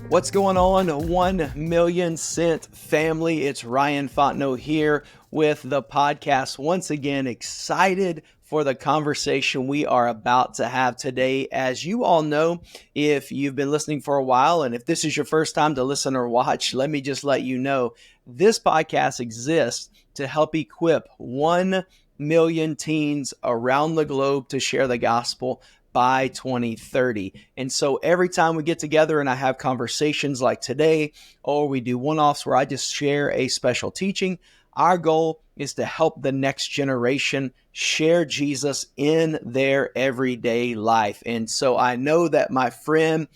What's going on, 1 million cent family? It's Ryan Fontenot here with the podcast. Once again, excited for the conversation we are about to have today. As you all know, if you've been listening for a while, and if this is your first time to listen or watch, let me just let you know, this podcast exists to help equip 1 million teens around the globe to share the gospel by 2030. And so every time we get together and I have conversations like today, or we do one-offs where I just share a special teaching, our goal is to help the next generation share Jesus in their everyday life. And so I know that my friend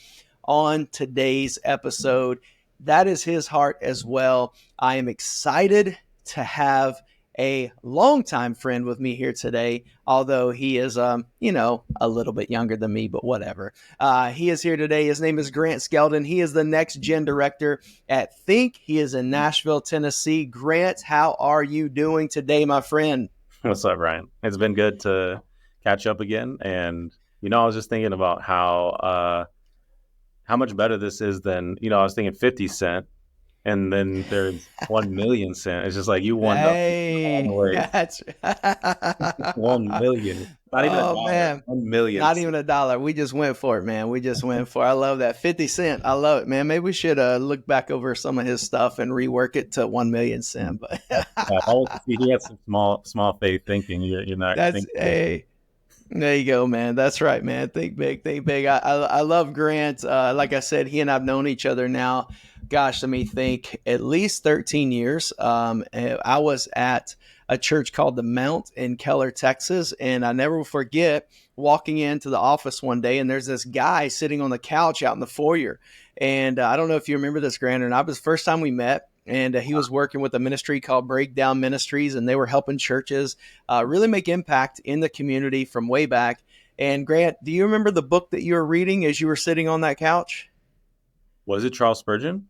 on today's episode, that is his heart as well. I am excited to have a longtime friend with me here today, although he is, a little bit younger than me, but whatever. He is here today. His name is Grant Skeldon. He is the Next Gen Director at Think. He is in Nashville, Tennessee. Grant, how are you doing today, my friend? What's up, Ryan? It's been good to catch up again. And, I was just thinking about how much better this is than, I was thinking 50 Cent. And then there's 1 million cent. It's just like you won up all the Hey, way. that's 1 million. Not even a oh dollar. man, 1 million. not even a dollar. We just went for it, man. We just went for it. I love that 50 Cent. I love it, man. Maybe we should look back over some of his stuff and rework it to 1 million cent. But He had some small faith thinking. You're not that's thinking. hey. There you go, man. That's right, man. Think big, think big. I love Grant. Like I said, he and I've known each other now. Gosh, let me think. At least 13 years. I was at a church called the Mount in Keller, Texas, and I never will forget walking into the office one day, and there's this guy sitting on the couch out in the foyer. And I don't know if you remember this, Grant, or not. It was the first time we met. And he was working with a ministry called R.A.G.E. Ministries, and they were helping churches really make impact in the community from way back. And Grant, do you remember the book that you were reading as you were sitting on that couch? Was it Charles Spurgeon?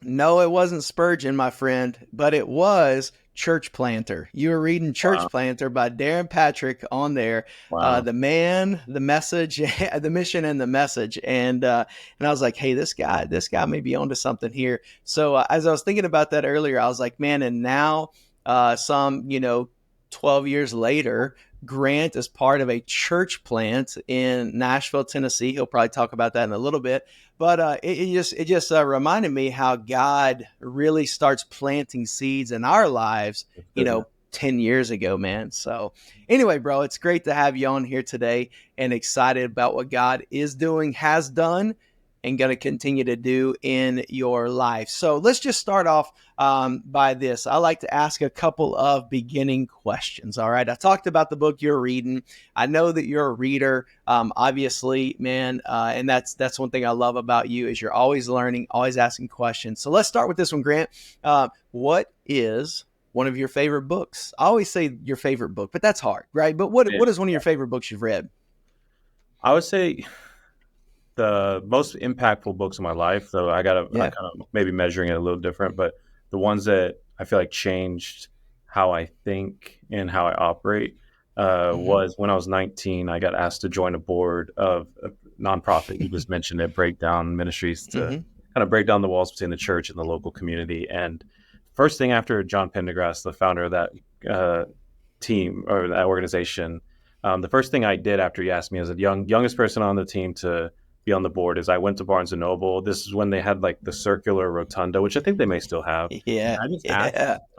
No, it wasn't Spurgeon, my friend, but it was Church Planter. You were reading Church Planter by Darren Patrick on there. Wow. The man, the message, the mission, and the message. And I was like, hey, this guy may be onto something here. So as I was thinking about that earlier, I was like, man, and now 12 years later, Grant is part of a church plant in Nashville, Tennessee. He'll probably talk about that in a little bit. But it just reminded me how God really starts planting seeds in our lives, 10 years ago, man. So anyway, bro, it's great to have you on here today and excited about what God is doing, has done, and going to continue to do in your life. So let's just start off by this. I like to ask a couple of beginning questions. All right. I talked about the book you're reading. I know that you're a reader, obviously, man. And that's one thing I love about you is you're always learning, always asking questions. So let's start with this one, Grant. What is one of your favorite books? I always say your favorite book, but that's hard, right? But what is one of your favorite books you've read? I would say the most impactful books in my life. So I kind of maybe measuring it a little different, but the ones that I feel like changed how I think and how I operate was when I was 19, I got asked to join a board of a nonprofit. You just mentioned it, Breakdown Ministries, to kind of break down the walls between the church and the local community. And first thing after John Pendergrass, the founder of that team or that organization, the first thing I did after he asked me as a youngest person on the team to be on the board is I went to Barnes & Noble. This is when they had like the circular rotunda, which I think they may still have. Yeah. I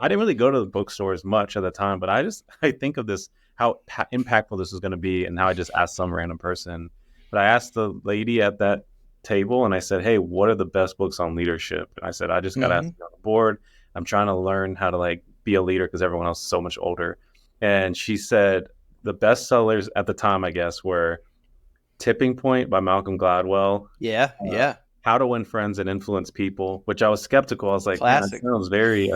didn't really go to the bookstores much at the time, but I think of this, how impactful this is going to be, and how I just asked some random person. But I asked the lady at that table and I said, hey, what are the best books on leadership? And I said, I just got asked to be on the board. I'm trying to learn how to like be a leader because everyone else is so much older. And she said the best sellers at the time, I guess, were Tipping Point by Malcolm Gladwell. Yeah. How to Win Friends and Influence People, which I was skeptical. I was like, classic. Man, that sounds very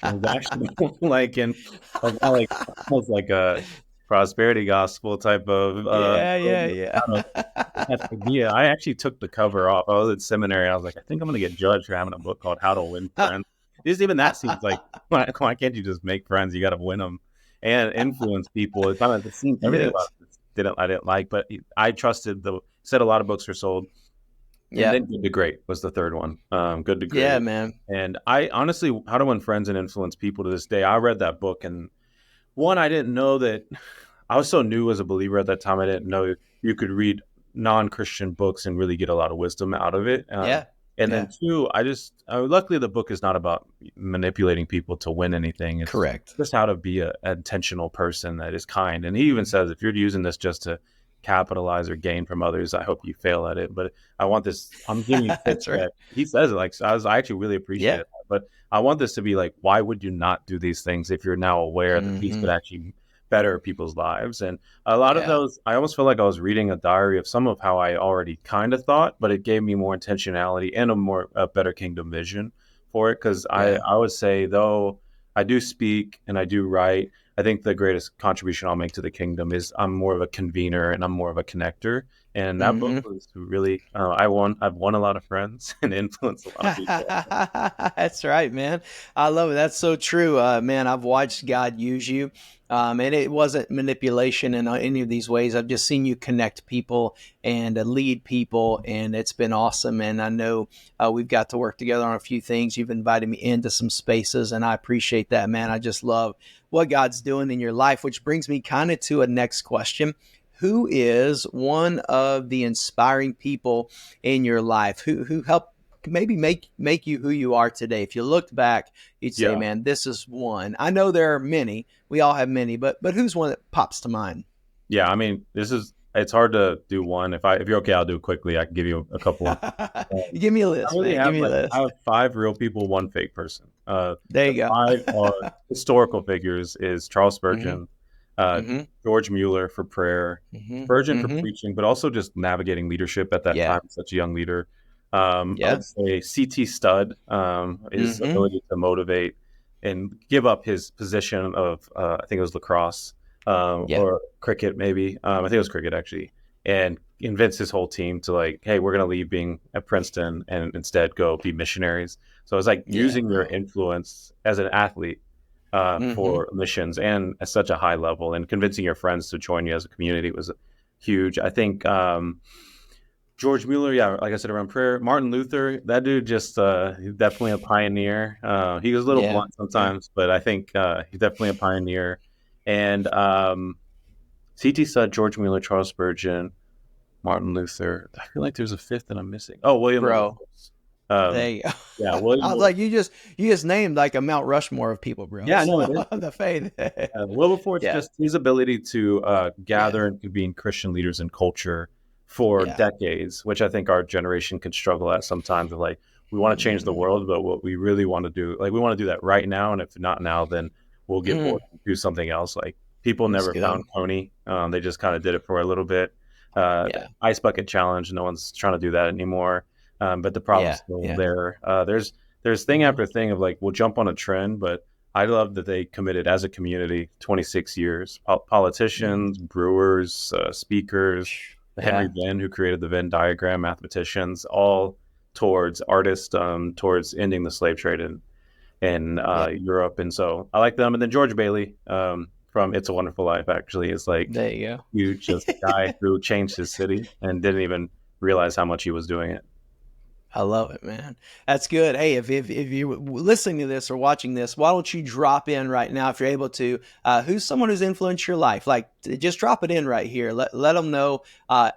transactional, like almost like a prosperity gospel type of idea. I actually took the cover off. I was at seminary. I was like, I think I'm going to get judged for having a book called How to Win Friends. Even that seems like, why can't you just make friends? You got to win them and influence people. It's kind of everything about it I didn't like, but I trusted said a lot of books were sold. And Yeah. then Good to Great was the third one. Good to Yeah, Great. man. And I honestly, How to Win Friends and Influence People, to this day, I read that book, and one, I didn't know that. I was so new as a believer at that time. I didn't know you could read non-Christian books and really get a lot of wisdom out of it. Yeah. And then Yeah. two, luckily the book is not about manipulating people to win anything. It's Correct. just how to be an intentional person that is kind. And he even says, if you're using this just to capitalize or gain from others, I hope you fail at it. But I want this. I'm giving you tips That's right. that he says it like. So I actually really appreciate Yeah. it. But I want this to be like, why would you not do these things if you're now aware that these Hmm. could actually better people's lives? And a lot of Yeah. those, I almost feel like I was reading a diary of some of how I already kind of thought, but it gave me more intentionality and a better kingdom vision for it. Because Yeah. I would say, though I do speak and I do write, I think the greatest contribution I'll make to the kingdom is I'm more of a convener and I'm more of a connector. And that book Hmm. was really, I've won a lot of friends and influenced a lot of people. That's right, man. I love it. That's so true, man. I've watched God use you, and it wasn't manipulation in any of these ways. I've just seen you connect people and lead people, and it's been awesome. And I know we've got to work together on a few things. You've invited me into some spaces, and I appreciate that, man. I just love what God's doing in your life, which brings me kind of to a next question. Who is one of the inspiring people in your life who helped maybe make you who you are today? If you looked back, you'd say, Yeah. man, this is one. I know there are many. We all have many, but who's one that pops to mind? Yeah. I mean, it's hard to do one. If you're okay, I'll do it quickly. I can give you a couple. You give me a I list, really man. Give have me a I list. have five real people, one fake person. There The you go. five are historical figures is Charles Hmm. Spurgeon, uh, Hmm. George Mueller for prayer, Hmm. Spurgeon for Hmm. preaching, but also just navigating leadership at that Yeah. time, such a young leader. I Yeah. would say C.T. Studd, his Hmm. ability to motivate and give up his position of, I think it was lacrosse Yeah. or cricket, maybe. I think it was cricket, actually, and convince his whole team to like, hey, we're going to leave being at Princeton and instead go be missionaries. So it's like Yeah, using your bro. influence as an athlete Hmm. for missions and at such a high level, and convincing your friends to join you as a community was huge. I think George Mueller, yeah, like I said, around prayer. Martin Luther, that dude just he's definitely a pioneer. He was a little Yeah. blunt Yeah. sometimes, but I think he's definitely a pioneer. And C.T. Studd, George Mueller, Charles Spurgeon, Martin Luther. I feel like there's a fifth that I'm missing. Oh, William Bro. Wilberforce. There Um, you go. yeah, I William. was like, you just named like a Mount Rushmore of people, bro. Yeah, So no, it is. the faith. Wilberforce, Yeah. just his ability to Yeah. gather and convene Christian leaders and culture for Yeah. decades, which I think our generation can struggle at sometimes. Of like, we want to change the Hmm. world, but what we really want to do, like, we want to do that right now, and if not now, then we'll get Mm, bored and do something else. Like, people that's never good. found Coney; they just kind of did it for a little bit. The Yeah. ice bucket challenge, no one's trying to do that anymore. But the problem's Yeah. still Yeah. there. There's thing Hmm. after thing of like, we'll jump on a trend, but I love that they committed as a community 26 years. Hmm. Politicians, brewers, speakers, Henry Yeah. Venn, who created the Venn diagram, mathematicians, all towards artists, towards ending the slave trade in Yep. Europe. And so I like them. And then George Bailey from It's a Wonderful Life actually is like There you huge, just go. guy who changed his city and didn't even realize how much he was doing it. I love it, man. That's good. Hey, if you're listening to this or watching this, why don't you drop in right now if you're able to? Who's someone who's influenced your life? Like, just drop it in right here. Let them know.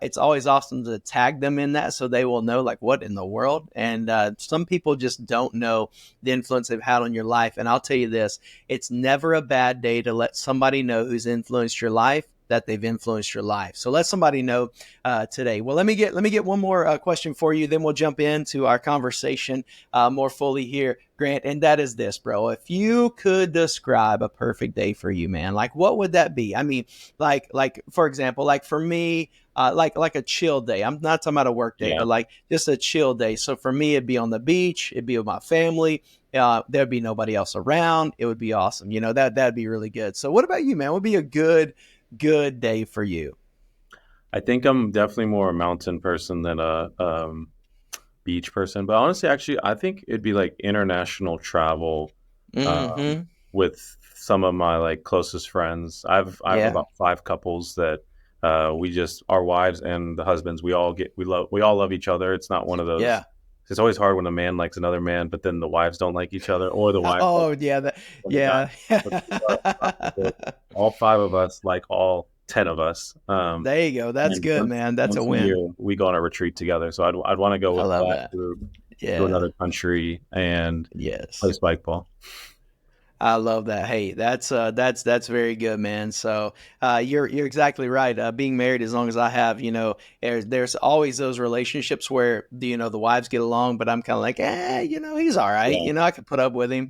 It's always awesome to tag them in that so they will know like what in the world. And some people just don't know the influence they've had on your life. And I'll tell you this: it's never a bad day to let somebody know who's influenced your life, that they've influenced your life. So let somebody know today. Well, let me get one more question for you, then we'll jump into our conversation more fully here, Grant. And that is this, bro. If you could describe a perfect day for you, man, like what would that be? I mean, like for example, like for me, like a chill day. I'm not talking about a work day, Yeah. but like just a chill day. So for me, it'd be on the beach. It'd be with my family. There'd be nobody else around. It would be awesome. That'd be really good. So what about you, man? What would be a good day for you? I think I'm definitely more a mountain person than a beach person. But honestly, actually, I think it'd be like international travel um, Hmm. with some of my like closest friends. I have Yeah. about five couples that We just, our wives and the husbands, we all love each other. It's not one of those. Yeah. It's always hard when a man likes another man, but then the wives don't like each other, or the wives like Oh yeah, when the guy. yeah. But all five of us like all 10 of us. There you go. That's And good, man. That's a once a year win. we go on a retreat together. So I'd want to go I with love that that. group to Yeah. another country and play Yes. spike ball. I love that. Hey, that's very good, man. So you're exactly right. Being married as long as I have, there's always those relationships where the wives get along, but I'm kind of like, he's all right. Yeah. I could put up with him.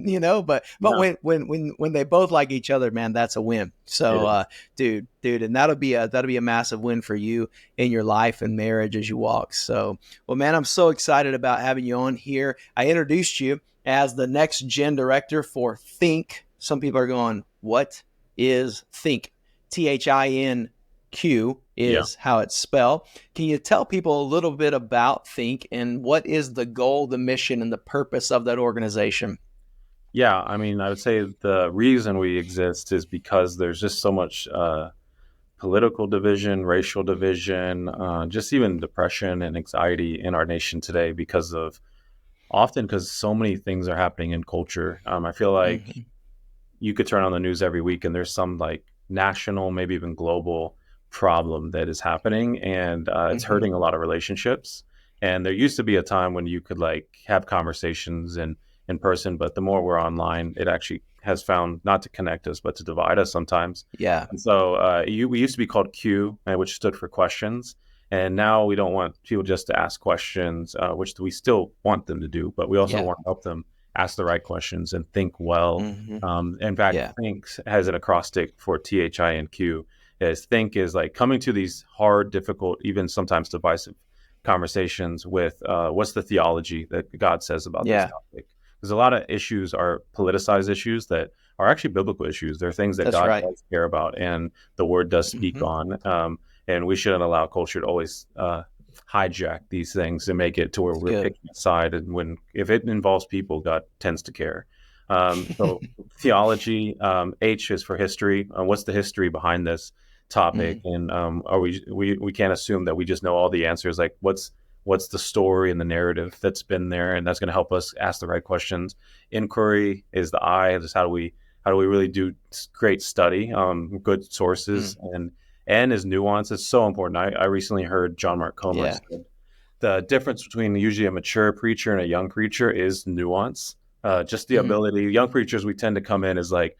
But No, when they both like each other, man, that's a win. it So is. dude, and that'll be a massive win for you in your life and marriage as you walk. So, well, man, I'm so excited about having you on here. I introduced you as the next gen director for Think. Some people are going, what is Think? THINQ Yeah. is how it's spelled. Can you tell people a little bit about Think and what is the goal, the mission, and the purpose of that organization? Yeah. I mean, I would say the reason we exist is because there's just so much political division, racial division, just even depression and anxiety in our nation today because so many things are happening in culture. I feel like Mm-hmm. you could turn on the news every week and there's some like national, maybe even global problem that is happening, and it's Mm-hmm. hurting a lot of relationships. And there used to be a time when you could like have conversations in person, but the more we're online, it actually has found not to connect us, but to divide us sometimes. Yeah. And so we used to be called Q, which stood for questions. And now we don't want people just to ask questions, which we still want them to do, but we also Yeah. want to help them ask the right questions and think well. Mm-hmm. In fact, Yeah. think has an acrostic for THINQ. Is think is like coming to these hard, difficult, even sometimes divisive conversations with what's the theology that God says about this Yeah. topic. Because a lot of issues are politicized issues that are actually biblical issues. They're things that That's God right. does care about and the Word does speak Mm-hmm. on. And we shouldn't allow culture to always hijack these things and make it to where It's we're good. picking a side. And when if it involves people, God tends to care. So theology, H is for history. What's the history behind this topic? Mm-hmm. And are we can't assume that we just know all the answers. Like what's the story and the narrative that's been there, and that's going to help us ask the right questions. Inquiry is the I. Just how do we really do great study, good sources, Mm. and N is nuance. It's so important. I recently heard John Mark Comer Yeah. say the difference between usually a mature preacher and a young preacher is nuance. Just the Mm. ability. Young preachers, we tend to come in as like,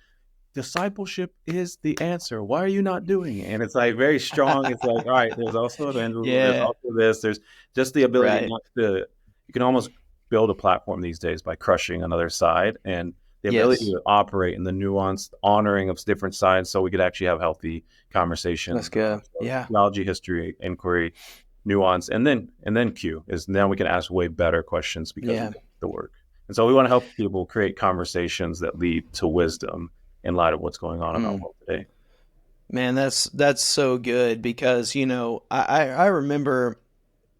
discipleship is the answer. Why are you not doing it? And it's like very strong. It's like, all right, there's also evangelism, there's Yeah. also this, there's just the ability Right. not to, you can almost build a platform these days by crushing another side, and the ability Yes. to operate in the nuanced honoring of different sides so we could actually have healthy That's conversations. good. So Yeah. theology, history, inquiry, nuance, and then Q is now we can ask way better questions because we Yeah. do the work. And so we want to help people create conversations that lead to wisdom in light of what's going on in our Mm. world today. Man, that's so good because I remember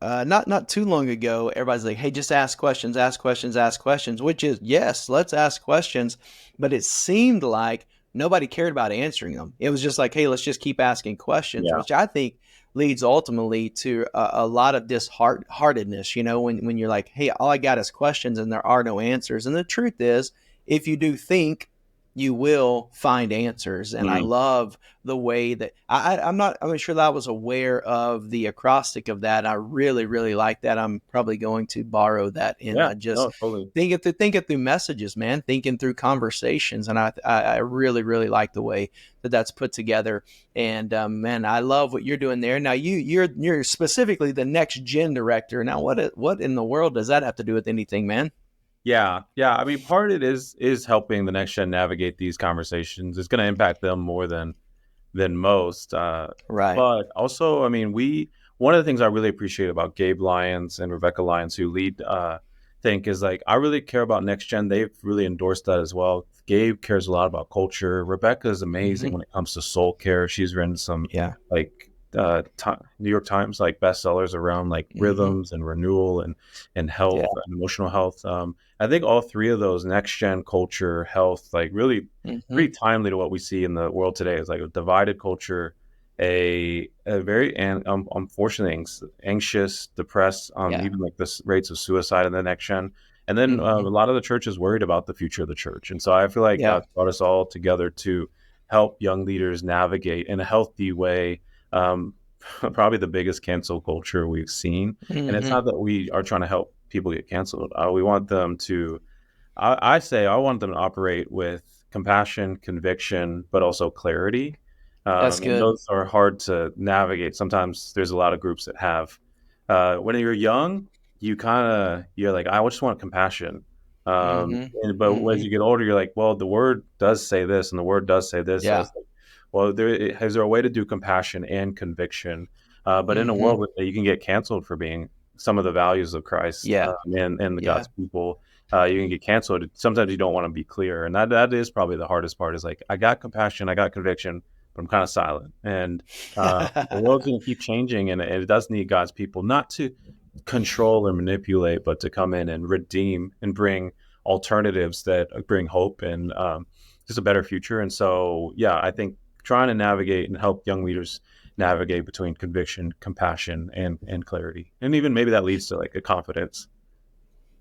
not too long ago everybody's like, hey, just ask questions, ask questions, which is yes, let's ask questions, but it seemed like nobody cared about answering them. It was just like, hey, let's just keep asking questions, Yeah. which I think leads ultimately to a lot of disheartedness. When you're like, hey, all I got is questions and there are no answers. And the truth is, if you do think, you will find answers. And I Mhm. love the way that I'm sure that I was aware of the acrostic of that. I really, really like that. I'm probably going to borrow that and Yeah. just No, totally. thinking through messages, man, thinking through conversations. And I really, really like the way that that's put together. And man, I love what you're doing there. Now you're specifically the next gen director. Now what in the world does that have to do with anything, man? Yeah. Yeah. I mean, part of it is helping the next gen navigate these conversations. It's going to impact them more than most. Right. But also, I mean, one of the things I really appreciate about Gabe Lyons and Rebecca Lyons, who lead Think, is like I really care about next gen. They've really endorsed that as well. Gabe cares a lot about culture. Rebecca is amazing Hmm. when it comes to soul care. She's written some Yeah. like New York Times like bestsellers around like Hmm. rhythms and renewal and health Yeah. and emotional health. I think all three of those, next gen, culture, health, like really Hmm. pretty timely to what we see in the world today. It's like a divided culture a very unfortunately anxious, depressed, Yeah. even like the rates of suicide in the next gen. And then a Hmm. lot of the church is worried about the future of the church. And so I feel like Yeah. God brought us all together to help young leaders navigate in a healthy way. Um, Probably the biggest cancel culture we've seen. And it's Hmm. not that we are trying to help people get canceled. We want them to I say I want them to operate with compassion, conviction, but also clarity. That's And good. those are hard to navigate. Sometimes there's a lot of groups that have. When you're young, you're like, I just want compassion. Hmm. But as Hmm. you get older, you're like, well, the word does say this, and the word does say this. So Yeah. it's like, well, is there a way to do compassion and conviction? But in a Hmm. world where you can get canceled for being some of the values of Christ Yeah. and the Yeah. God's people, you can get canceled. Sometimes you don't want to be clear, and that is probably the hardest part. Is like I got compassion, I got conviction, but I'm kind of silent. And the world's going to keep changing, and it does need God's people not to control or manipulate, but to come in and redeem and bring alternatives that bring hope and just a better future. And so, yeah, I think trying to navigate and help young leaders navigate between conviction, compassion, and clarity, and even maybe that leads to like a confidence.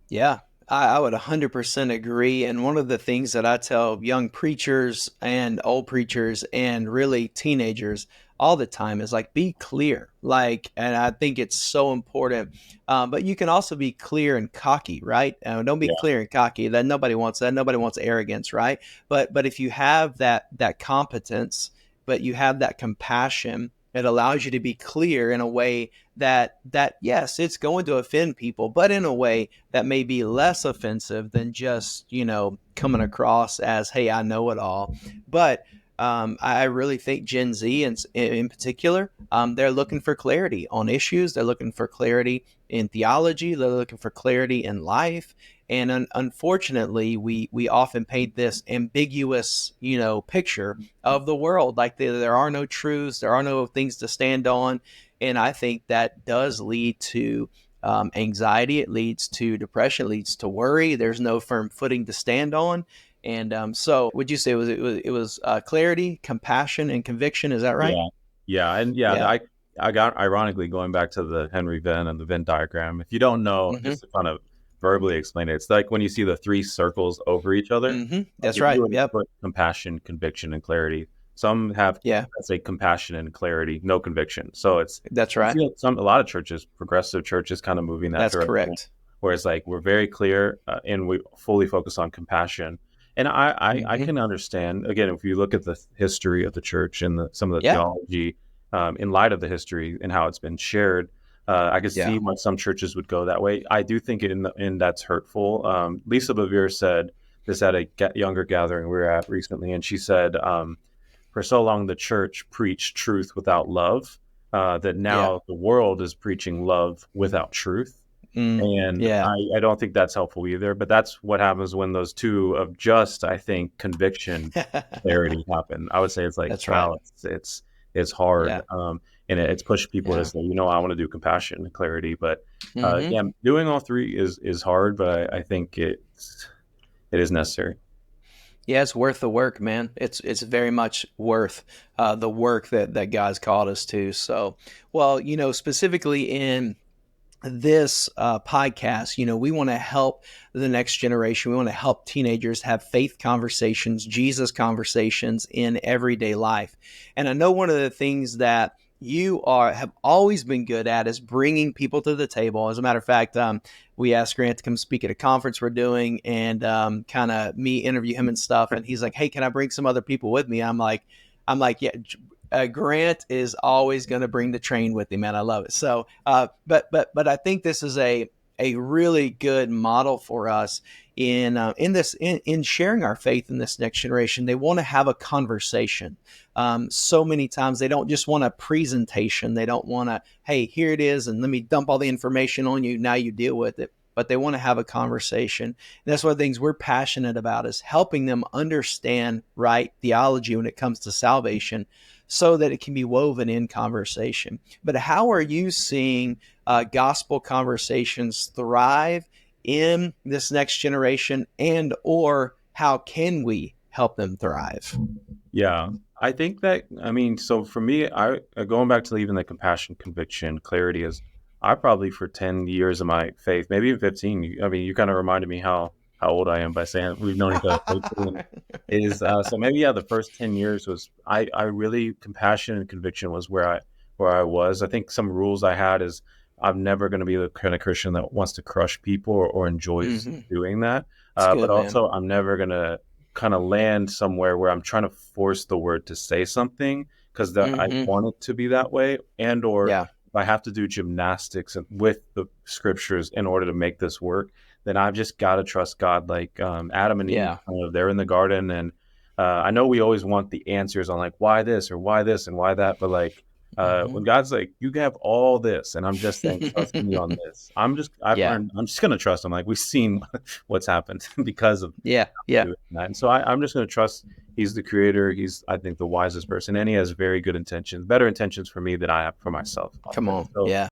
Yeah, I would 100% agree. And one of the things that I tell young preachers and old preachers and really teenagers all the time is like, be clear. Like, and I think it's so important. But you can also be clear and cocky, right? Don't be Yeah, clear and cocky. That nobody wants that. Nobody wants arrogance, right? But if you have that competence, but you have that compassion, it allows you to be clear in a way that yes, it's going to offend people, but in a way that may be less offensive than just, coming across as, hey, I know it all. But I really think Gen Z in particular, they're looking for clarity on issues. They're looking for clarity in theology. They're looking for clarity in life. And unfortunately, we often paint this ambiguous, picture of the world. Like there are no truths, there are no things to stand on. And I think that does lead to anxiety. It leads to depression. It leads to worry. There's no firm footing to stand on. And so, would you say it was clarity, compassion, and conviction? Is that right? yeah, yeah, and yeah. Yeah. I got ironically going back to the Henry Venn and the Venn diagram. If you don't know, Mm-hmm. just to kind of verbally explain it, it's like when you see the three circles over each other. Mm-hmm. Like That's if you right. were to Yep. put compassion, conviction, and clarity, some have, Yeah. let's say, compassion and clarity, no conviction. So it's That's you right. see like a lot of churches, progressive churches, kind of moving that That's direction, correct. where it's like we're very clear and we fully focus on compassion. And I Mm-hmm. can understand again if you look at the history of the church and some of the Yeah. theology in light of the history and how it's been shared. I could Yeah. see why some churches would go that way. I do think in that's hurtful. Lisa Bevere said this at a younger gathering we were at recently, and she said, "For so long the church preached truth without love, that Yeah. now the world is preaching love without truth." Mm. And Yeah. I don't think that's helpful either. But that's what happens when those two of just, I think, conviction, clarity happen. I would say it's like, That's right. wow, it's hard, Yeah. and it's pushed people to Yeah. say, I want to do compassion and clarity. But Mm-hmm. yeah, doing all three is hard, but I think it is necessary. Yeah, it's worth the work, man. It's very much worth the work that God's called us to. So, well, specifically in this podcast, we want to help the next generation. We want to help teenagers have faith conversations, Jesus conversations in everyday life. And I know one of the things that you have always been good at is bringing people to the table. As a matter of fact, we asked Grant to come speak at a conference we're doing, and kind of me interview him and stuff. And he's like, "Hey, can I bring some other people with me?" I'm like, yeah. Grant is always going to bring the train with him, man. I love it. So, but I think this is a really good model for us in sharing our faith in this next generation. They want to have a conversation. So many times they don't just want a presentation. They don't want to, hey, here it is, and let me dump all the information on you. Now you deal with it. But they want to have a conversation. And that's one of the things we're passionate about is helping them understand right theology when it comes to salvation, so that it can be woven in conversation. But how are you seeing gospel conversations thrive in this next generation, and or how can we help them thrive. Yeah, I think that, I mean, so for me, I going back to even the compassion, conviction, clarity is, I probably for 10 years of my faith, maybe even 15. I mean, you kind of reminded me how old I am by saying we've known each other faithfully. And is so maybe yeah, the first 10 years was I really compassion and conviction was where I was. I think some rules I had is I'm never going to be the kind of Christian that wants to crush people or enjoys Mm-hmm. doing that. It's But good, man. also I'm never going to kind of land somewhere where I'm trying to force the word to say something because I Mm-hmm. want it to be that way, and or Yeah. if I have to do gymnastics with the scriptures in order to make this work, then I've just got to trust God. Like Adam and Eve, Yeah. they're in the garden, and I know we always want the answers on like why this or why this and why that, but like when Mm-hmm. God's like, you have all this, and I'm just saying, trust me on this. I've Yeah. learned, I'm just going to trust him. Like we've seen what's happened because of Yeah. Yeah. doing that. And so I'm just going to trust he's the creator. He's, I think, the wisest person, and he has very good intentions, better intentions for me than I have for myself. I'll Come say. on. So Yeah.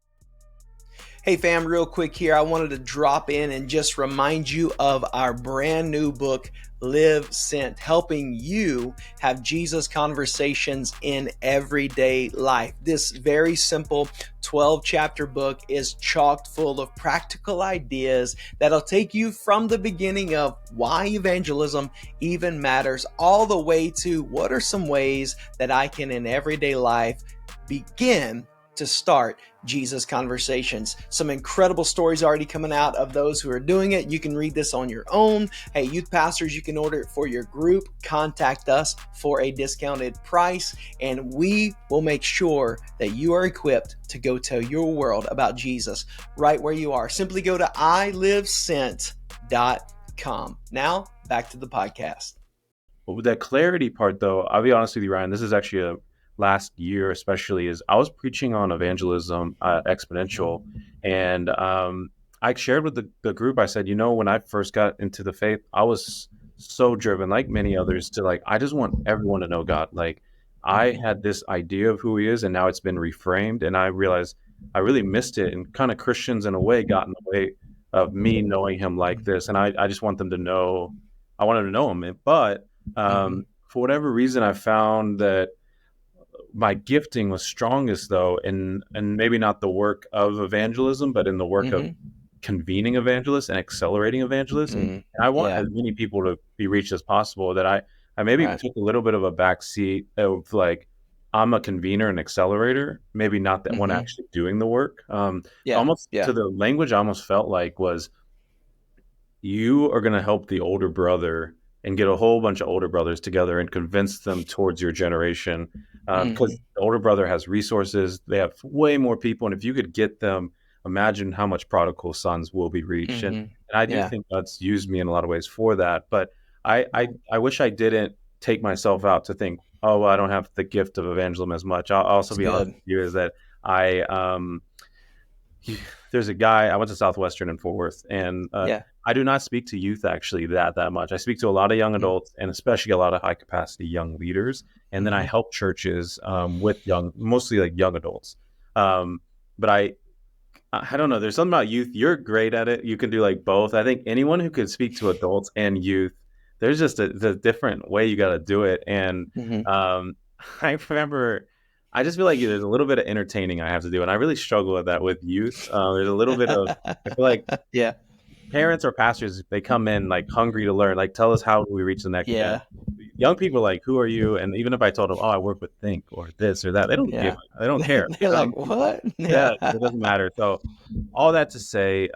Hey fam, real quick here, I wanted to drop in and just remind you of our brand new book, Live Sent, helping you have Jesus conversations in everyday life. This very simple 12-chapter book is chock full of practical ideas that'll take you from the beginning of why evangelism even matters all the way to what are some ways that I can in everyday life begin to start Jesus conversations. Some incredible stories already coming out of those who are doing it. You can read this on your own. Hey, youth pastors, you can order it for your group. Contact us for a discounted price, and we will make sure that you are equipped to go tell your world about Jesus right where you are. Simply go to ilivesent.com. Now, back to the podcast. but with that clarity part, though, I'll be honest with you, Ryan. This is actually a last year, especially, is I was preaching on evangelism exponential, and I shared with the group. I said, when I first got into the faith, I was so driven, like many others, to like I just want everyone to know God. Like I had this idea of who He is, and now it's been reframed, and I realized I really missed it, and kind of Christians in a way got in the way of me knowing Him like this, and I just want them to know. I want them to know Him, but for whatever reason, I found that my gifting was strongest though and maybe not the work of evangelism, but in the work of Mm-hmm. convening evangelists and accelerating evangelists. And Mm-hmm. I want Yeah. as many people to be reached as possible, that I maybe Right. took a little bit of a back seat of like, I'm a convener and accelerator, maybe not that one Mm-hmm. actually doing the work. Yeah. Almost Yeah. to the language I almost felt like was, you are going to help the older brother and get a whole bunch of older brothers together and convince them towards your generation, Mm-hmm. because the older brother has resources, they have way more people, and if you could get them, imagine how much prodigal sons will be reached. And Mm-hmm. I do Yeah. think God's used me in a lot of ways for that, but I wish I didn't take myself out to think, oh well, I don't have the gift of evangelism as much. I'll also It's be honest good. with you, is that I there's a guy, I went to Southwestern in Fort Worth, and Yeah. I do not speak to youth actually that much. I speak to a lot of young adults, and especially a lot of high capacity young leaders, and then I Mm-hmm. help churches with mostly like young adults. Um, but I don't know. There's something about youth. You're great at it. You can do like both. I think anyone who could speak to adults and youth, there's just a different way you got to do it. And Mm-hmm. um, I remember, I just feel like there's a little bit of entertaining I have to do, and I really struggle with that with youth. There's a little bit of, I feel like Yeah. parents or pastors, they come in like hungry to learn, like tell us how do we reach the next gen. Yeah. Young people are like, who are you? And even if I told them, oh, I work with Think or this or that, Yeah. they don't care. They're like, what? Yeah, Yeah. it doesn't matter. So all that to say,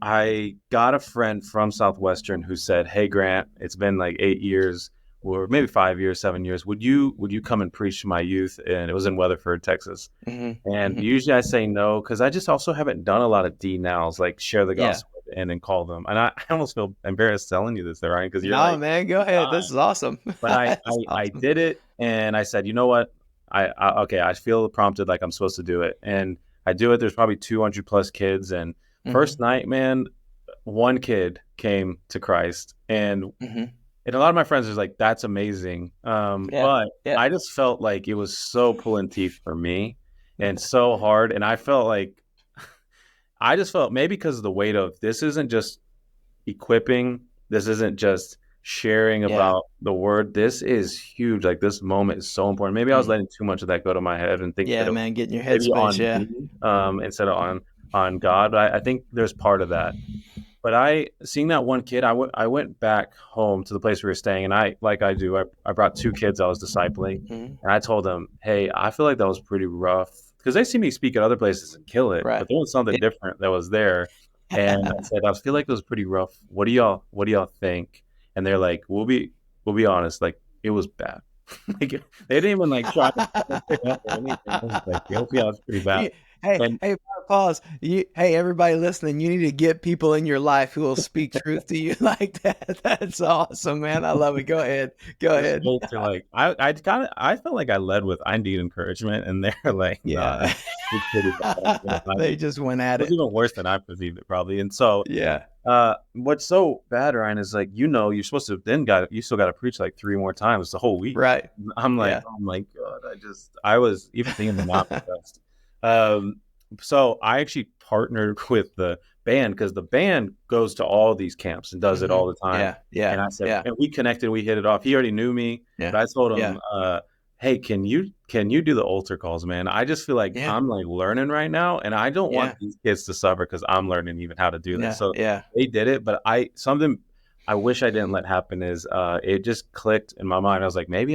I got a friend from Southwestern who said, "Hey Grant, it's been like 8 years, or maybe 5 years, 7 years. Would you come and preach to my youth?" And it was in Weatherford, Texas. Mm-hmm. And Mm-hmm. usually I say no because I just also haven't done a lot of D nows, like share the Yeah. gospel and call them. And I almost feel embarrassed telling you this, there, Ryan, because you're No, like, man, go ahead. "Ah." This is awesome. But That's I awesome. did it, and I said, you know what? Okay, I feel prompted like I'm supposed to do it, and I do it. There's probably 200 plus kids, and Mm-hmm. first night, man, one kid came to Christ, Mm-hmm. and a lot of my friends was like, "That's amazing," Yeah. but Yeah. I just felt like it was so pulling teeth for me, and so hard, and I felt like I just felt maybe because of the weight of this isn't just equipping, this isn't just sharing Yeah. about the word. This is huge. Like this moment is so important. Maybe I was Mm. letting too much of that go to my head and think that Yeah, it was man, get in your maybe headspace. on Yeah. me instead of on God. I think there's part of that. But I seeing that one kid, I went back home to the place we were staying, and like I do, I brought two kids I was discipling, Mhm. and I told them, hey, I feel like that was pretty rough because they see me speak at other places and kill it, Right. but there was something different that was there, and I said I feel like it was pretty rough. What do y'all think? And they're like, we'll be honest, like it was bad. Like they didn't even like try to pick it up or anything. I was like, yeah, it's pretty bad. You- hey, And hey, pause. Hey, everybody listening, you need to get people in your life who will speak truth to you like that. That's awesome, man. I love it. Go ahead. Go those ahead. kids are like, I felt like I led with I need encouragement, and they're like, nah, Yeah. it's pretty bad. You know, They just went it at was it. even worse than I perceived it probably. And so, Yeah. what's so bad, Ryan, is like you're supposed to you still got to preach like three more times the whole week. Right. I'm like, Yeah. oh my god, I was even thinking of not depressed. Um, so I actually partnered with the band because the band goes to all these camps and does it Hmm. all the time. Yeah. Yeah. And I said, Yeah. and we connected, we hit it off. He already knew me, Yeah. but I told Yeah. him, hey, can you do the altar calls, man? I just feel like Yeah. I'm like learning right now, and I don't want Yeah. these kids to suffer because I'm learning even how to do this. Yeah. So Yeah. they did it, but I wish I didn't let happen is it just clicked in my mind. I was like, maybe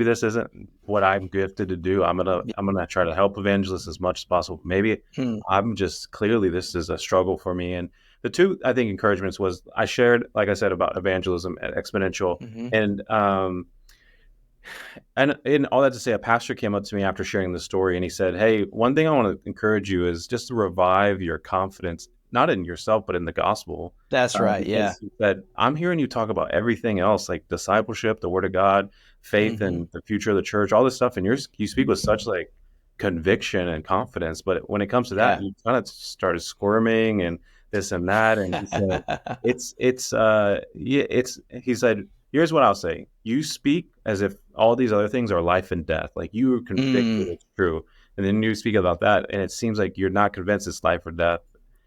this isn't what I'm gifted to do. I'm gonna try to help evangelists as much as possible. Maybe Hmm. I'm just clearly this is a struggle for me. And the two I think encouragements was I shared, like I said, about evangelism at Exponential, Hmm. and and all that to say, a pastor came up to me after sharing the story, and he said, "Hey, one thing I want to encourage you is just to revive your confidence, not in yourself, but in the gospel." That's right. Yeah. Because he said, "I'm hearing you talk about everything else, like discipleship, the Word of God, faith, Hmm. and the future of the church, all this stuff, and you speak with such like conviction and confidence, but when it comes to that, Yeah. you kind of started squirming and this and that." And he said, it's he said, here's what I'll say. You speak as if all these other things are life and death. Like you are convicted Mm. it's true. And then you speak about that and it seems like you're not convinced it's life or death.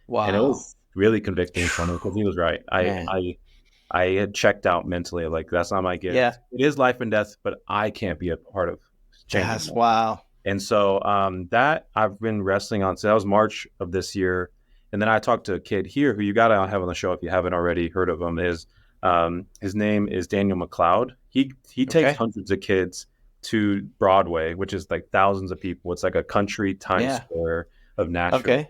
And it Wow. was really convicting for me because he was right. Man. I had checked out mentally. Like that's not my Yeah. gift. It is life and death, but I can't be a part of changing That's that. wow. And so that I've been wrestling on. So that was March of this year. And then I talked to a kid here who you got to have on the show if you haven't already heard of him. His name is Daniel McLeod. He takes Okay. hundreds of kids to Broadway, which is like thousands of people. It's like a country Times Yeah. Square of Nashville, Okay.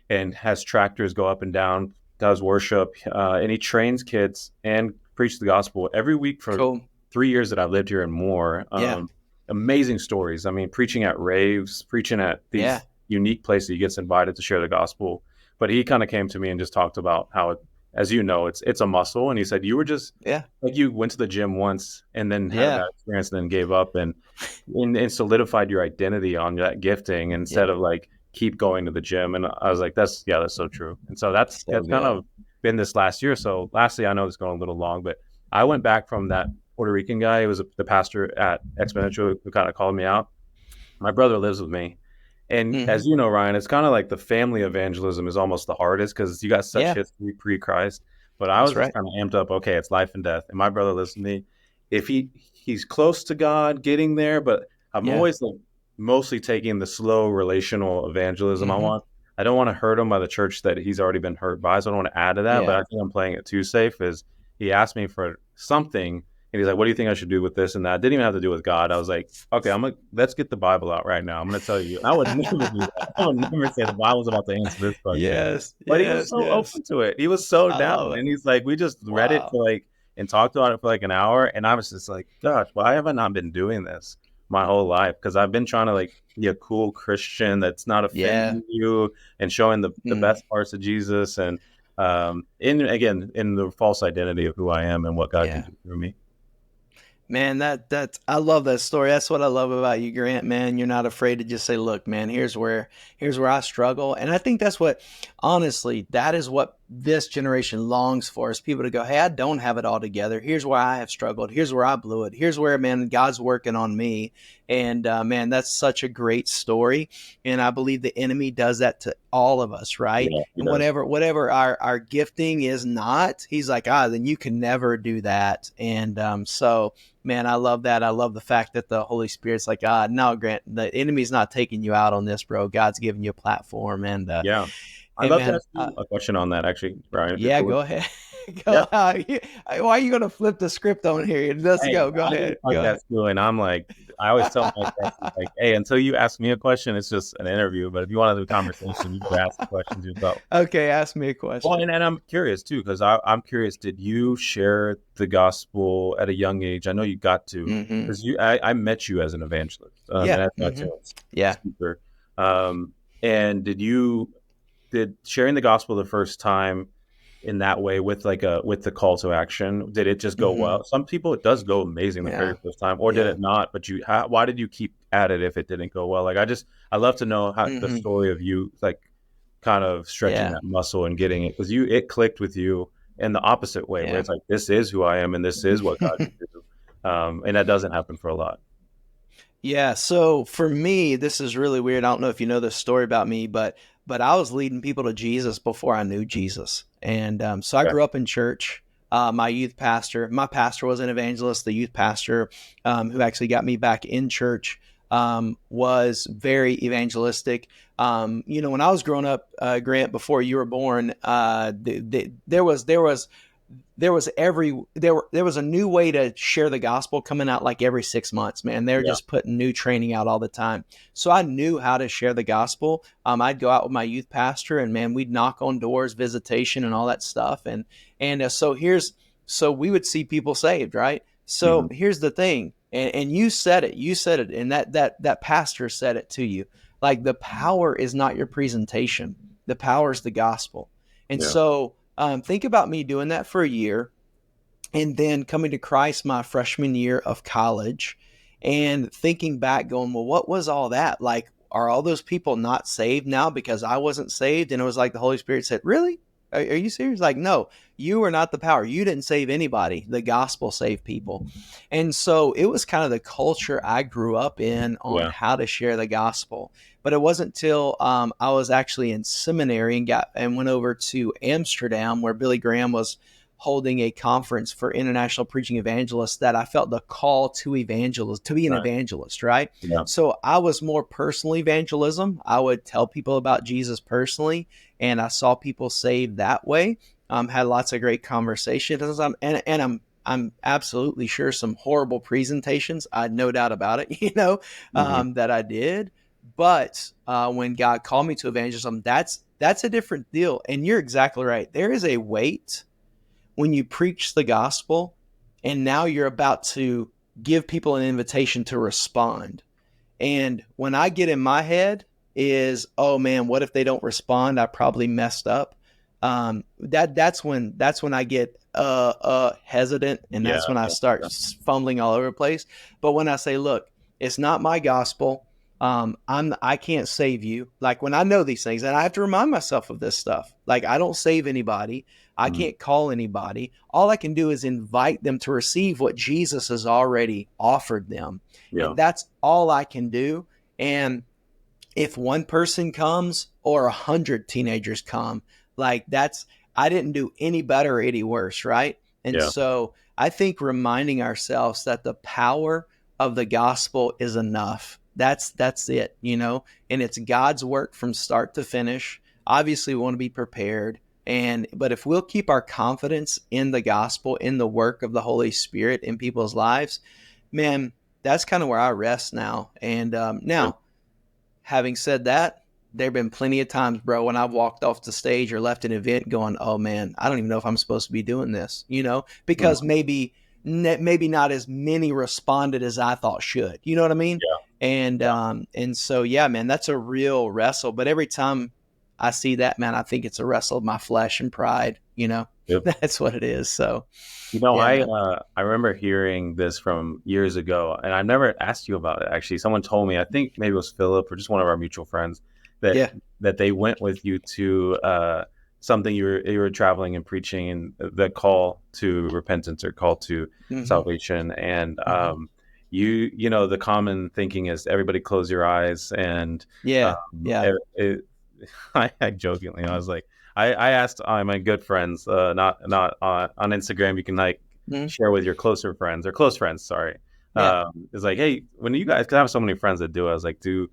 and has tractors go up and down, does worship, and he trains kids and preaches the gospel every week for Cool. 3 years that I've lived here and more. Yeah. Amazing stories. I mean, preaching at raves, preaching at Yeah. these unique places he gets invited to share the gospel. But he kind of came to me and just talked about how, as you know, it's a muscle. And he said you were just Yeah. like you went to the gym once and then had a Yeah. bad experience and then gave up and solidified your identity on that gifting Yeah. instead of like keep going to the gym. And I was like, that's so true. And so So that's kind good. of been this last year. So lastly, I know it's going a little long, but I went back from that Puerto Rican guy. It was the pastor at Exponential who kind of called me out. My brother lives with me. And Hmm. as you know, Ryan, it's kind of like the family evangelism is almost the hardest because you got such Yeah. history pre-Christ. But I That's was just right. kind of amped up. Okay, it's life and death. And my brother lives with me. If he's close to God, getting there, but I'm Yeah. always like mostly taking the slow relational evangelism. Hmm. I don't want to hurt him by the church that he's already been hurt by. So I don't want to add to that. But Yeah. I think I'm playing it too safe. Is he asked me for something and he's like, "What do you think I should do with this and that?" Didn't even have to do with God. I was like, "Okay, let's get the Bible out right now. I'm gonna tell you." I would never do that. I would never say the Bible's about to answer this question. Yes. But he was Yes. so Yes. open to it. He was so I down, love it. and he's like, we just read it Wow. for like and talked about it for like an hour, and I was just like, "Gosh, why have I not been doing this my whole life?" Because I've been trying to like be a cool Christian that's not Yeah. offending you and showing the Mm. best parts of Jesus and in the false identity of who I am and what God can Yeah. do through me. Man, that's I love that story. That's what I love about you, Grant, man. You're not afraid to just say, look, man, here's where I struggle. And I think that's what honestly, that is what this generation longs for is people to go, hey, I don't have it all together. Here's where I have struggled. Here's where I blew it. Here's where, man, God's working on me. And man, that's such a great story. And I believe the enemy does that to all of us, right? Yeah, And whatever our gifting is not, he's like, then you can never do that. And so, man, I love that. I love the fact that the Holy Spirit's like, no, Grant, the enemy's not taking you out on this, bro. God's giving you a platform. And yeah. I'd hey, love to man, ask you a question on that, actually, Brian, if you're yeah, cool with go it. ahead. Yeah. Why are you going to flip the script on here? Let's Hey, go. Go I do ahead. a Go podcast ahead. too, and I'm like, I always tell my guests, like, hey, until you ask me a question, it's just an interview. But if you want to have a conversation, you can ask the questions yourself. Okay, ask me a Well, question. and I'm curious too, because I'm curious. Did you share the gospel at a young age? I know you got to, Mm-hmm. because I met you as an evangelist, and Yeah. as an Mm-hmm. itinerant Yeah. speaker. And did sharing the gospel the first time in that way with with the call to action, did it just go Mm-hmm. well? Some people it does go amazing the very Yeah. first time, or did Yeah. it not? But why did you keep at it if it didn't go well? Like I love to know how the Mm-hmm. story of you, like, kind of stretching Yeah. that muscle and getting it, because it clicked with you in the opposite way, where Yeah. it's like, this is who I am and this is what God can do, and that doesn't happen for a lot. Yeah, so for me, this is really weird. I don't know if you know this story about me, but I was leading people to Jesus before I knew Jesus, and so I Yeah, grew up in church. My pastor was an evangelist. The youth pastor, who actually got me back in church, was very evangelistic. When I was growing up, Grant, before you were born, there was a new way to share the gospel coming out like every 6 months, man. They're yeah, just putting new training out all the time. So I knew how to share the gospel. I'd go out with my youth pastor, and man, we'd knock on doors, visitation, and all that stuff. So we would see people saved, right? So hmm, here's the thing, and you said it, and that pastor said it to you. Like, the power is not your presentation; the power is the gospel. And yeah, so think about me doing that for a year, and then coming to Christ my freshman year of college, and thinking back, going, well, what was all that? Like, are all those people not saved now because I wasn't saved? And it was like the Holy Spirit said, really? Are you serious? Like, no, you are not the power. You didn't save anybody. The gospel saved people. And so it was kind of the culture I grew up in on yeah, how to share the gospel. But it wasn't till I was actually in seminary and went over to Amsterdam, where Billy Graham was holding a conference for international preaching evangelists, that I felt the call to be an right, evangelist, right? yeah, So I was more personal evangelism. I would tell people about Jesus personally, and I saw people saved that way. Had lots of great conversations, I'm absolutely sure some horrible presentations. I had no doubt about it, hmm, that I did. But when God called me to evangelism, that's a different deal. And you're exactly right. There is a weight when you preach the gospel, and now you're about to give people an invitation to respond. And when I get in my head is, oh man, what if they don't respond? I probably messed up. That's when I get hesitant, and yeah, that's when I yeah, start yeah, fumbling all over the place. But when I say, look, it's not my gospel. I can't save you. Like, when I know these things, and I have to remind myself of this stuff. Like, I don't save anybody. I mhm, can't call anybody. All I can do is invite them to receive what Jesus has already offered them. yeah, And that's all I can do. And if one person comes or 100 teenagers come, like, I didn't do any better or any worse, right? And yeah, so I think reminding ourselves that the power of the gospel is enough. That's it, and it's God's work from start to finish. Obviously, we want to be prepared. But if we'll keep our confidence in the gospel, in the work of the Holy Spirit in people's lives, man, that's kind of where I rest now. And good, now, having said that, there have been plenty of times, bro, when I've walked off the stage or left an event going, oh man, I don't even know if I'm supposed to be doing this, because mhm, maybe not as many responded as I thought should. You know what I mean? yeah, And yeah, so yeah, man, that's a real wrestle. But every time I see that, man, I think it's a wrestle of my flesh and pride. yep. That's what it is. So yeah, man. I remember hearing this from years ago, and I never asked you about it. Actually, someone told me. I think maybe it was Philip or just one of our mutual friends that Yeah. that they went with you something you were traveling and preaching, and the call to repentance or call to Mm-hmm. salvation. And Mm-hmm. you know, the common thinking is everybody close your eyes, and Yeah. um, Yeah. it, it, I jokingly, I was like, I asked my good friends, not on Instagram. You can like Mm-hmm. share with your closer friends or close friends. Sorry, Yeah. it's like, hey, when you guys, because I have so many friends that do it, I was like, do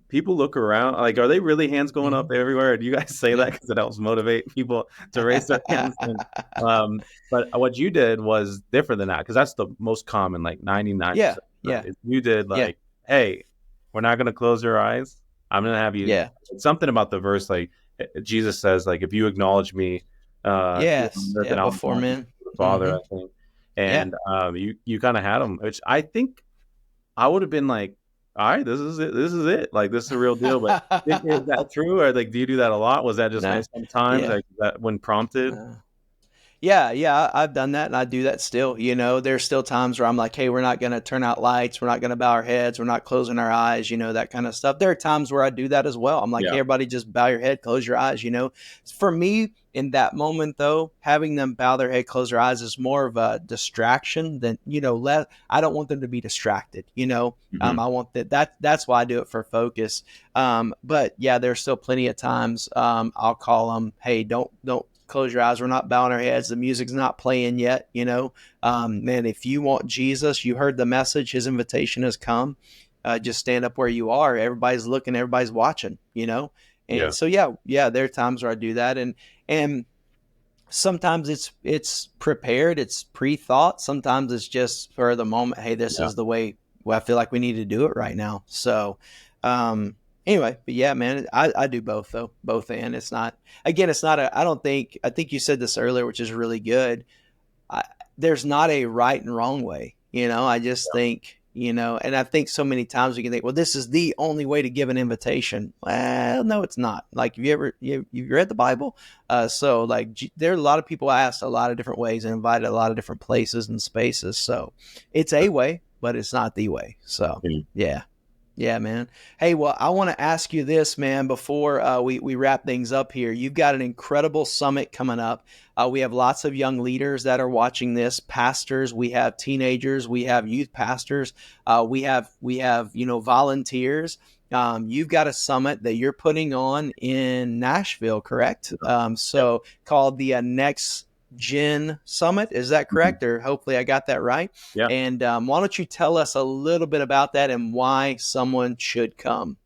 people look around? Like, are they really hands going Mm-hmm. up everywhere? Do you guys say that Yeah. because it helps motivate people to raise their hands? And but what you did was different than that, because that's the most common, like 99% Yeah. of Yeah. it. Is you did Yeah. like, hey, we're not going to close your eyes. I'm going to have you. Yeah. It's something about the verse, like Jesus says, like, if you acknowledge me here on Yes. earth, Yeah. and I'll Before acknowledge you men. to the Father, Mm-hmm. I think. Yeah. And you kind of had them, which I think I would have been like, all right, this is it. This is it. Like, this is the real deal. But is that true? Or like, do you do that a lot? Was that just No. sometimes, Yeah. like, that when prompted? Yeah, yeah, I've done that and I do that still. You know, there's still times where I'm like, hey, we're not going to turn out lights. We're not going to bow our heads. We're not closing our eyes, that kind of stuff. There are times where I do that as well. I'm like, Yeah. hey, everybody just bow your head, close your eyes. For me, in that moment, though, having them bow their head, close their eyes is more of a distraction than, I don't want them to be distracted. Hmm. I want that's why I do it for focus. But yeah, there's still plenty of times I'll call them, hey, don't close your eyes. We're not bowing our heads. The music's not playing yet. Man, if you want Jesus, you heard the message. His invitation has come. Just stand up where you are. Everybody's looking. Everybody's watching. Yeah. And so yeah, there are times where I do that, and sometimes it's prepared, it's pre-thought. Sometimes it's just for the moment. Hey, this Yeah. is the way. Well, I feel like we need to do it right now. So, anyway, but yeah, man, I do both though, both. And it's not, again, it's not I think you said this earlier, which is really good. I, there's not a right and wrong way. I just think, and I think so many times we can think, well, this is the only way to give an invitation. Well, no, it's not. Like, you read the Bible? So like, there are a lot of people asked a lot of different ways and invited a lot of different places and spaces. So it's a way, but it's not the way. So Yeah. yeah. Yeah, man. Hey, well, I want to ask you this, man, before we wrap things up here. You've got an incredible summit coming up. We have lots of young leaders that are watching this, pastors. We have teenagers. We have youth pastors. We have volunteers. You've got a summit that you're putting on in Nashville, correct? Yep. So called the Next Gen Summit. Is that Mhm. correct? Or hopefully I got that right. Yeah. And why don't you tell us a little bit about that and why someone should come?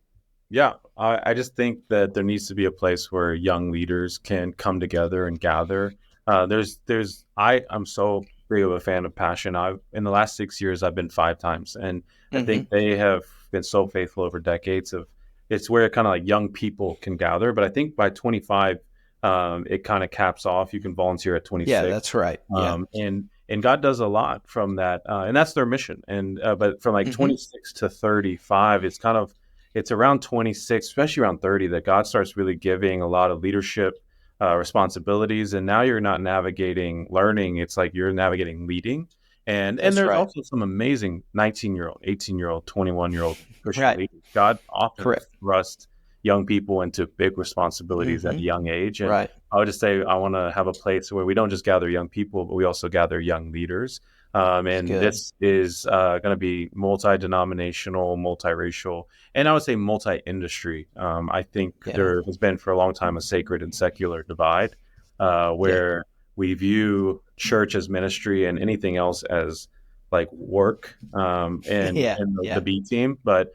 Yeah, I just think that there needs to be a place where young leaders can come together and gather. I'm so big of a fan of Passion. I've in the last 6 years I've been 5 times, and I Mm-hmm. think they have been so faithful over decades. Of It's where kind of like young people can gather, but I think by 25, it kind of caps off. You can volunteer at Yeah, 26, that's right. Yeah. and God does a lot from that, and that's their mission. And but from like Mm-hmm. 26 to 35, it's around 26, especially around 30, that God starts really giving a lot of leadership responsibilities. And now you're not navigating learning; it's like you're navigating leading. And That's there's right. also some amazing 19-year-old, 18-year-old, 21-year-old Christian Right. leaders. God often Correct. thrusts young people into big responsibilities at Mm-hmm. a young age. And Right. I would just say I want to have a place where we don't just gather young people, but we also gather young leaders. It's And good. this is going to be multi-denominational, multiracial, and I would say multi-industry. I think Yeah. there has been for a long time a sacred and secular divide, Yeah. where we view church as ministry and anything else as like work, and Yeah. the Yeah. B team. But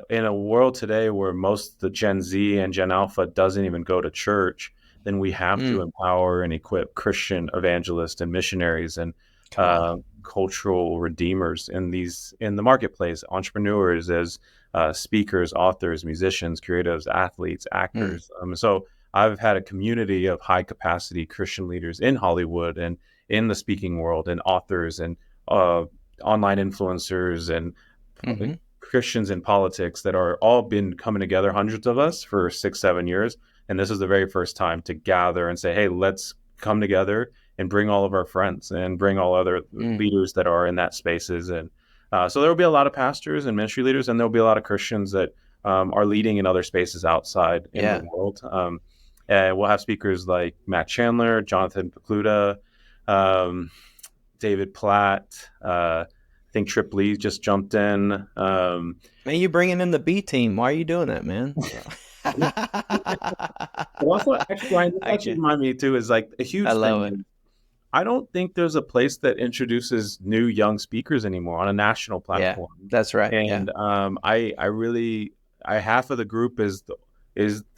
in a world today where most the Gen Z and Gen Alpha doesn't even go to church, then we have to Mm. empower and equip Christian evangelists and missionaries and Come on. cultural redeemers in the marketplace, entrepreneurs as speakers, authors, musicians, creatives, athletes, Mm. actors. So I've had a community of high capacity Christian leaders in Hollywood and in the speaking world, and authors and uh, online influencers and Mm-hmm. Christians in politics that are all been coming together, hundreds of us for 6, 7 years. And this is the very first time to gather and say, hey, let's come together and bring all of our friends and bring all other Mm. leaders that are in that spaces. And so there will be a lot of pastors and ministry leaders, and there'll be a lot of Christians that are leading in other spaces outside in the Yeah. world. We'll have speakers like Matt Chandler, Jonathan Pokluda, um, David Platt. I think Trip Lee just jumped in. Man, you bringing in the B team. Why are you doing that, man? So. But also, actually, Ryan, this I actually get. remind me too is like a I huge love it. thing. I don't think there's a place that introduces new young speakers anymore on a national Yeah, platform. that's right. Yeah. And I really, half of the group is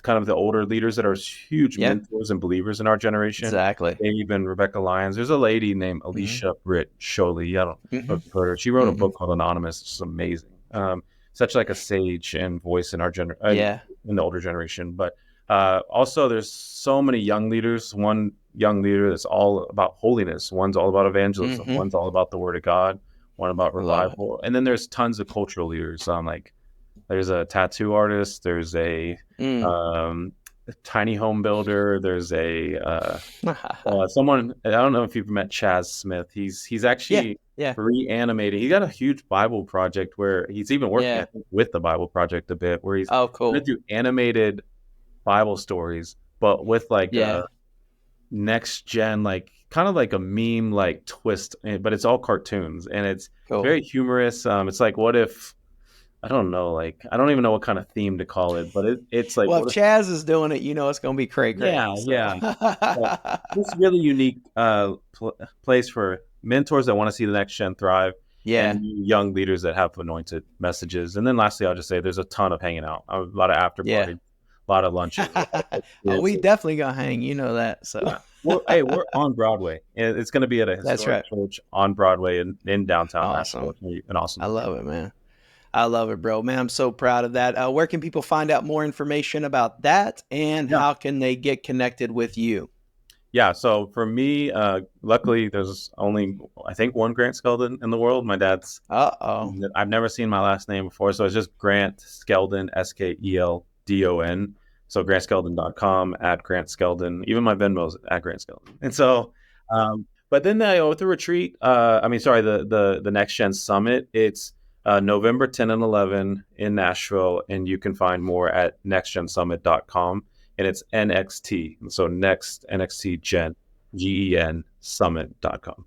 kind of the older leaders that are huge Yeah. mentors and believers in our generation. Exactly. Dave and Rebecca Lyons. There's a lady named Mm-hmm. Alicia Britt Sholey. I don't know Mm-hmm. if you've heard her. She wrote a Mm-hmm. book called Anonymous. It's amazing. Such like a sage and voice in our Yeah. in the older generation. But also, there's so many young leaders. One young leader that's all about holiness. One's all about evangelism. Mm-hmm. One's all about the Word of God. One about I love it. revival. And then there's tons of cultural leaders. Like there's a tattoo artist. There's Mm. um, a tiny home builder. There's someone. I don't know if you've met Chaz Smith. He's Yeah. actually Yeah. reanimating. He got a huge Bible project where he's even working, I Yeah. think, with the Bible project a bit, where he's Oh, going cool. to do animated Bible stories, but with like a Yeah. next gen, like kind of like a meme like twist, but it's all cartoons and it's Cool. very humorous. It's like, what if, I don't know, like I don't even know what kind of theme to call it, but it's like, Well, if what if, Chaz is doing it, you know it's gonna be cray cray. yeah, So. yeah. But this really unique place for mentors that want to see the next gen thrive and Yeah. young leaders that have anointed messages. And then lastly, I'll just say there's a ton of hanging out, a lot of after Yeah. parties, a lot of lunches. Oh, we definitely gonna hang. You know that. So. Yeah. We're on Broadway. It's going to be at a That's historic right. church on Broadway in downtown Nashville. Awesome. It's going to be an awesome I time. love it, man. I love it, bro. Man, I'm so proud of that. Where can people find out more information about that, and Yeah. how can they get connected with you? Yeah. So for me, luckily, there's only, I think, one Grant Skeldon in the world. My dad's, Uh-oh. I've never seen my last name before. So it's just Grant Skeldon, Skeldon. So grantskeldon.com, at Grant Skeldon. Even my Venmo's at Grant Skeldon. And so, but then with the retreat, the Next Gen Summit, it's November 10 and 11 in Nashville. And you can find more at nextgensummit.com. And it's NXT. So next NXT Gen, GEN Summit.com.